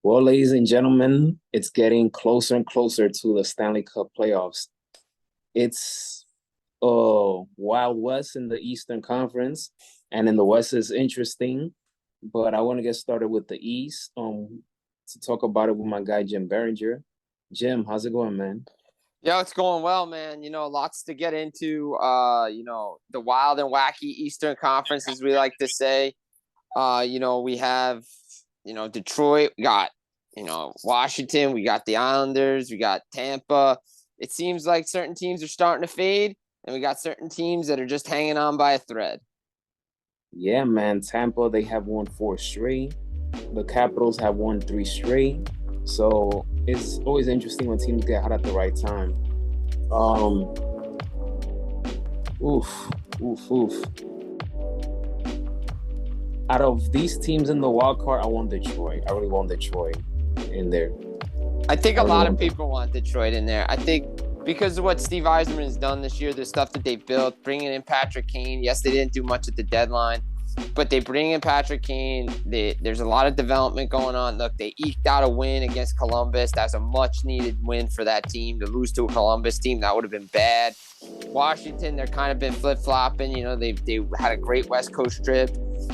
Well, ladies and gentlemen, it's getting closer and closer to the Stanley Cup playoffs. It's Wild West in the Eastern Conference, and in the West is interesting. But I want to get started with the East to talk about it with my guy Jim Beringer. Jim, how's it going, man? Yeah, it's going well, man. Lots to get into. The wild and wacky Eastern Conference, as we like to say. We have, Detroit. We got, Washington. We got the Islanders. We got Tampa. It seems like certain teams are starting to fade, and we got certain teams that are just hanging on by a thread. Yeah, man. Tampa, they have won four straight. The Capitals have won three straight. So it's always interesting when teams get hot at the right time. Um, oof, oof. Out of these teams in the wild card, I want Detroit. I really want Detroit in there. I think I a really lot of want them. people want Detroit in there. I think because of what Steve Yzerman has done this year, the stuff that they built, bringing in Patrick Kane. Yes, they didn't do much at the deadline, but they bring in Patrick Kane. There's a lot of development going on. Look, they eked out a win against Columbus. That's a much-needed win for that team. To lose to a Columbus team, that would have been bad. Washington, they're kind of been flip-flopping. They had a great West Coast trip.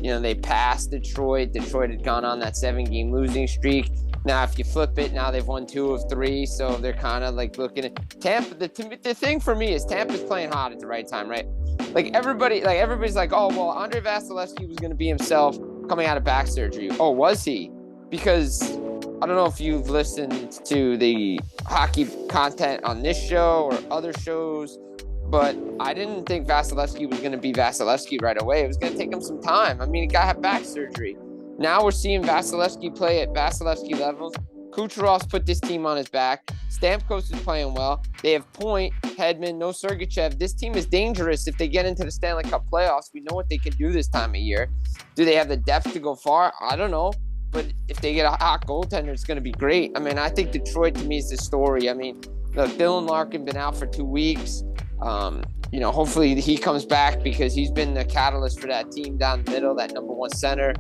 They passed Detroit. Detroit had gone on that 7-game losing streak. Now, if you flip it, now they've won 2 of 3, so they're kind of like looking at Tampa. The thing for me is Tampa's playing hot at the right time, right? Everybody's like, oh well, Andre Vasilevsky was going to be himself coming out of back surgery. Oh, was he? Because I don't know if you've listened to the hockey content on this show or other shows, but I didn't think Vasilevsky was going to be Vasilevsky right away. It was going to take him some time. I mean, he got to have back surgery. Now we're seeing Vasilevsky play at Vasilevsky levels. Kucherov's put this team on his back. Stamkos is playing well. They have Point, Hedman, no Sergachev. This team is dangerous if they get into the Stanley Cup playoffs. We know what they can do this time of year. Do they have the depth to go far? I don't know. But if they get a hot goaltender, it's going to be great. I mean, I think Detroit, to me, is the story. I mean, look, Dylan Larkin been out for 2 weeks. Hopefully he comes back because he's been the catalyst for that team down the middle, that number one center.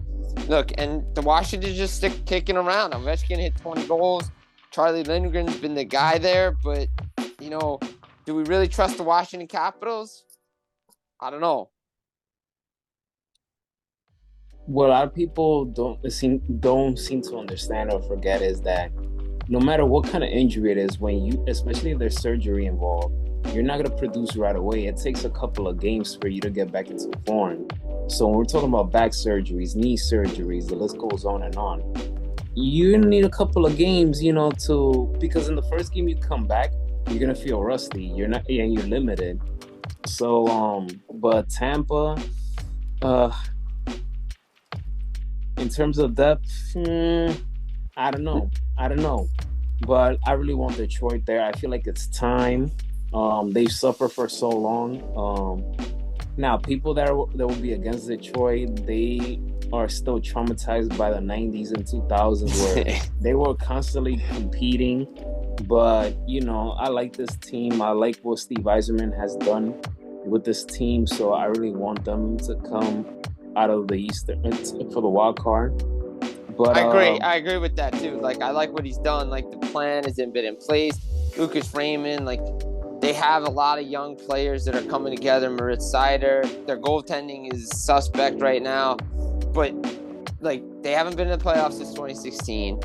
Look, and the Washington just stick kicking around. Ovechkin hit 20 goals. Charlie Lindgren's been the guy there, but, do we really trust the Washington Capitals? I don't know. What a lot of people don't seem to understand or forget is that no matter what kind of injury it is, especially if there's surgery involved, you're not going to produce right away. It takes a couple of games for you to get back into form. So when we're talking about back surgeries, knee surgeries, the list goes on and on. You're going to need a couple of games, because in the first game you come back, you're going to feel rusty. You're limited. So, but Tampa, in terms of depth, I don't know. But I really want Detroit there. I feel like it's time. They've suffered for so long. Now, people that will be against Detroit, they are still traumatized by the 90s and 2000s where they were constantly competing. But, I like this team. I like what Steve Yzerman has done with this team. So I really want them to come out of the Eastern for the wild card. But I agree with that too. Like, I like what he's done. Like, the plan has been in place. Lucas Raymond, they have a lot of young players that are coming together. Moritz Seider, their goaltending is suspect right now. But, they haven't been in the playoffs since 2016.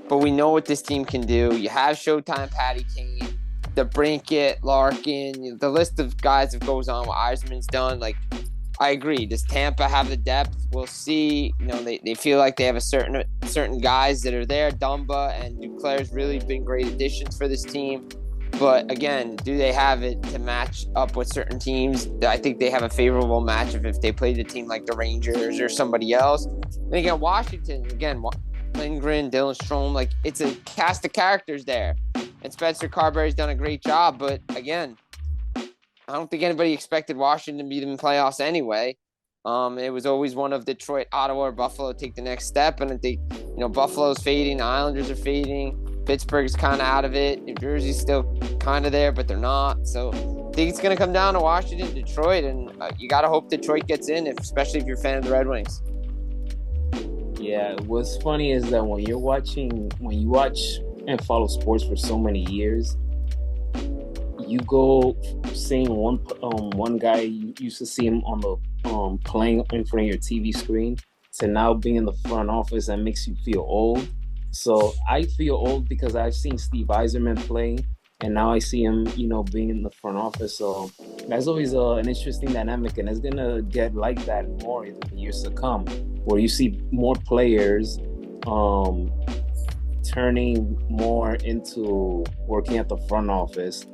But we know what this team can do. You have Showtime Patty Kane, the Brinkett, Larkin, the list of guys that goes on what Eisman's done. I agree. Does Tampa have the depth? We'll see. They feel like they have a certain guys that are there. Dumba and Duclair's really been great additions for this team. But again, do they have it to match up with certain teams? I think they have a favorable matchup if they played a team like the Rangers or somebody else. And again, Washington, Lindgren, Dylan Strome, it's a cast of characters there. And Spencer Carberry's done a great job. But again, I don't think anybody expected Washington to be in the playoffs anyway. It was always one of Detroit, Ottawa, or Buffalo take the next step. And I think, Buffalo's fading. The Islanders are fading. Pittsburgh's kind of out of it. New Jersey's still kind of there, but they're not. So I think it's going to come down to Washington, Detroit. And you got to hope Detroit gets in, especially if you're a fan of the Red Wings. Yeah, what's funny is that when you watch and follow sports for so many years, you go seeing one guy you used to see him on the playing in front of your TV screen to now being in the front office that makes you feel old. So I feel old because I've seen Steve Eiserman play, and now I see him, being in the front office. So that's always an interesting dynamic, and it's gonna get like that more in the years to come, where you see more players um, turning more into working at the front office.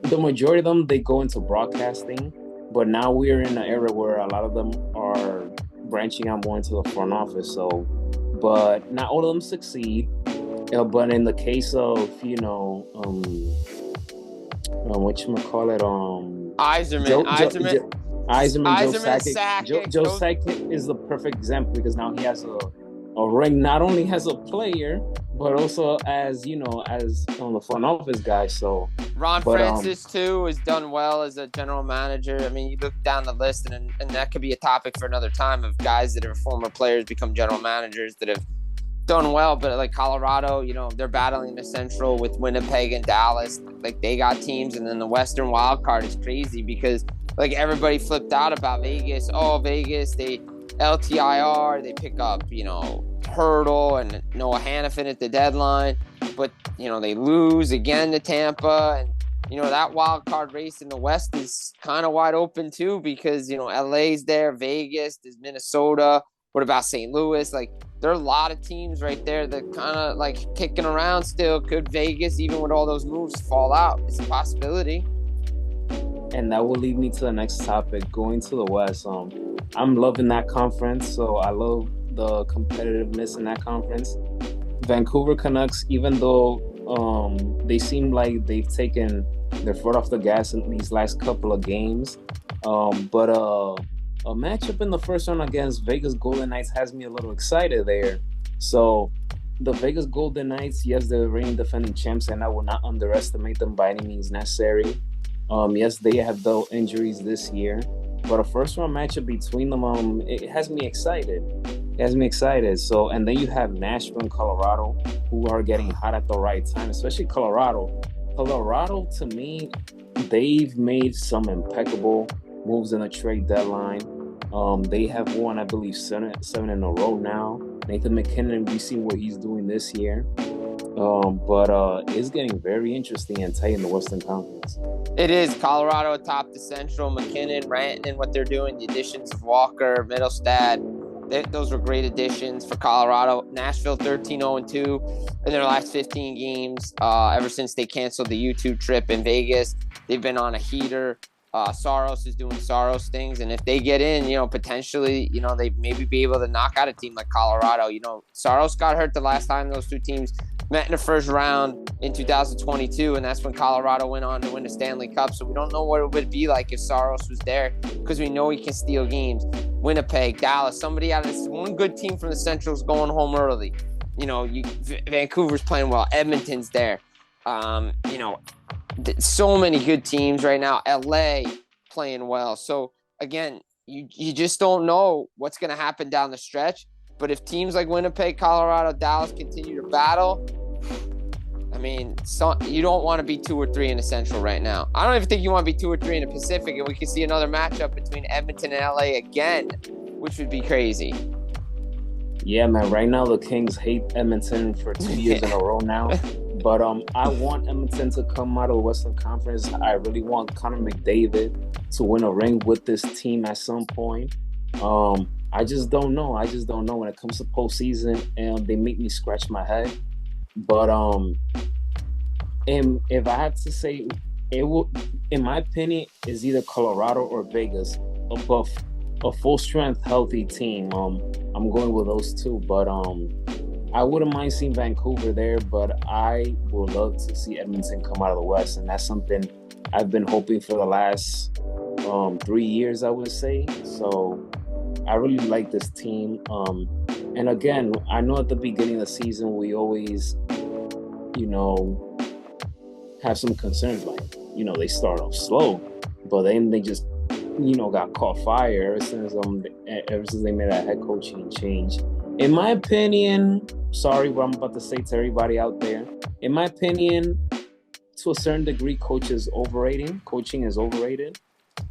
The majority of them, they go into broadcasting, but now we're in an era where a lot of them are branching out more into the front office. So, but not all of them succeed. But in the case of what you call it, Eiserman, Joe Sakic. Joe Sakic is the perfect example because now he has a ring not only as a player but also as on the front office guy. So Ron Francis too has done well as a general manager. I mean, you look down the list, and that could be a topic for another time of guys that are former players become general managers that have done well. But like Colorado, they're battling the Central with Winnipeg and Dallas. Like they got teams, and then the Western wild card is crazy because like everybody flipped out about Vegas. Oh, Vegas, they LTIR, they pick up, Hurdle and Noah Hannafin at the deadline, but they lose again to Tampa, and that wild card race in the West is kind of wide open too because LA's there, Vegas, there's Minnesota. What about St. Louis? Like there are a lot of teams right there that kind of like kicking around still. Could Vegas, even with all those moves, fall out? It's a possibility. And that will lead me to the next topic, going to the West. I'm loving that conference, so I love the competitiveness in that conference. Vancouver Canucks, even though they seem like they've taken their foot off the gas in these last couple of games, but a matchup in the first round against Vegas Golden Knights has me a little excited there. So the Vegas Golden Knights, yes, they're the reigning defending champs, and I will not underestimate them by any means necessary. Yes, they have dealt injuries this year, but a first round matchup between them, it has me excited. So, and then you have Nashville and Colorado, who are getting hot at the right time, especially Colorado. Colorado, to me, they've made some impeccable moves in the trade deadline. They have won, I believe, seven in a row now. Nathan McKinnon, we see what he's doing this year. But it's getting very interesting and tight in the Western Conference. It is. Colorado atop the Central. McKinnon, Rantanen, what they're doing, the additions of Walker, Middlestad, those were great additions for Colorado. Nashville 13-0-2 in their last 15 games. Ever since they canceled the YouTube trip in Vegas, they've been on a heater. Saros is doing Saros things, and if they get in, potentially, they maybe be able to knock out a team like Colorado. Saros got hurt the last time those two teams met in the first round in 2022, and that's when Colorado went on to win the Stanley Cup. So we don't know what it would be like if Saros was there because we know he can steal games. Winnipeg, Dallas, somebody out of this one good team from the Central's going home early. Vancouver's playing well. Edmonton's there. So many good teams right now. LA playing well. So again, you just don't know what's going to happen down the stretch. But if teams like Winnipeg, Colorado, Dallas continue to battle, I mean, you don't want to be 2 or 3 in the Central right now. I don't even think you want to be 2 or 3 in the Pacific, and we could see another matchup between Edmonton and LA again, which would be crazy. Yeah, man. Right now, the Kings hate Edmonton for 2 years in a row now. But I want Edmonton to come out of the Western Conference. I really want Connor McDavid to win a ring with this team at some point. I just don't know. When it comes to postseason, and they make me scratch my head. But and if I have to say, it will, in my opinion, is either Colorado or Vegas above a full strength, healthy team. I'm going with those two, but I wouldn't mind seeing Vancouver there, but I would love to see Edmonton come out of the West, and that's something I've been hoping for the last 3 years, I would say. So I really like this team. And again, I know at the beginning of the season, we always, have some concerns, like, they start off slow, but then they just, got caught fire ever since they made that head coaching change. In my opinion, sorry what I'm about to say to everybody out there. In my opinion, to a certain degree, coaching is overrated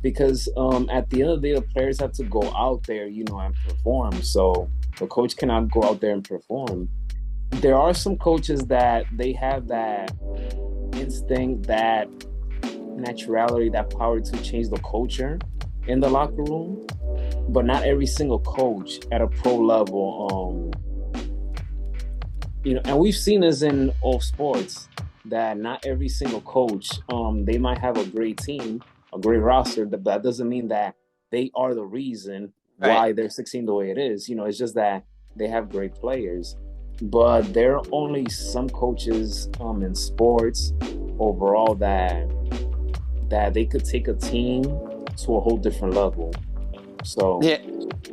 because at the end of the day, the players have to go out there, and perform. So the coach cannot go out there and perform. There are some coaches that they have that instinct, that naturality, that power to change the culture in the locker room, but not every single coach at a pro level. And we've seen this in all sports that not every single coach, they might have a great team, a great roster, but that doesn't mean that they are the reason Right. why they're succeeding the way it is. It's just that they have great players. But there are only some coaches in sports overall that they could take a team to a whole different level. So Yeah,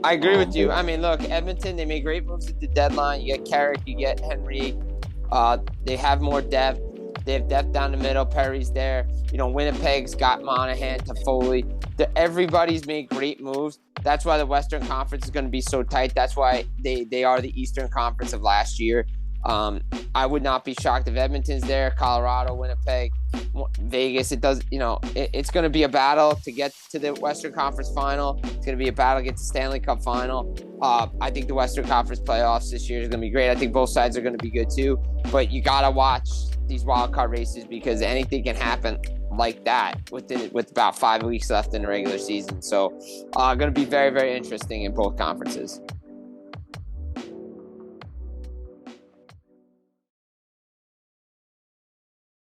I agree with you. I mean, look, Edmonton, they made great moves at the deadline. You get Carrick, you get Henry. They have more depth. They have depth down the middle. Perry's there. Winnipeg's got Monahan, Toffoli. Everybody's made great moves. That's why the Western Conference is going to be so tight. That's why they are the Eastern Conference of last year. I would not be shocked if Edmonton's there, Colorado, Winnipeg, Vegas. It's going to be a battle to get to the Western Conference final. It's going to be a battle to get to Stanley Cup final. I think the Western Conference playoffs this year is going to be great. I think both sides are going to be good too. But you got to watch these wild card races because anything can happen like that with about 5 weeks left in the regular season. So going to be very, very interesting in both conferences.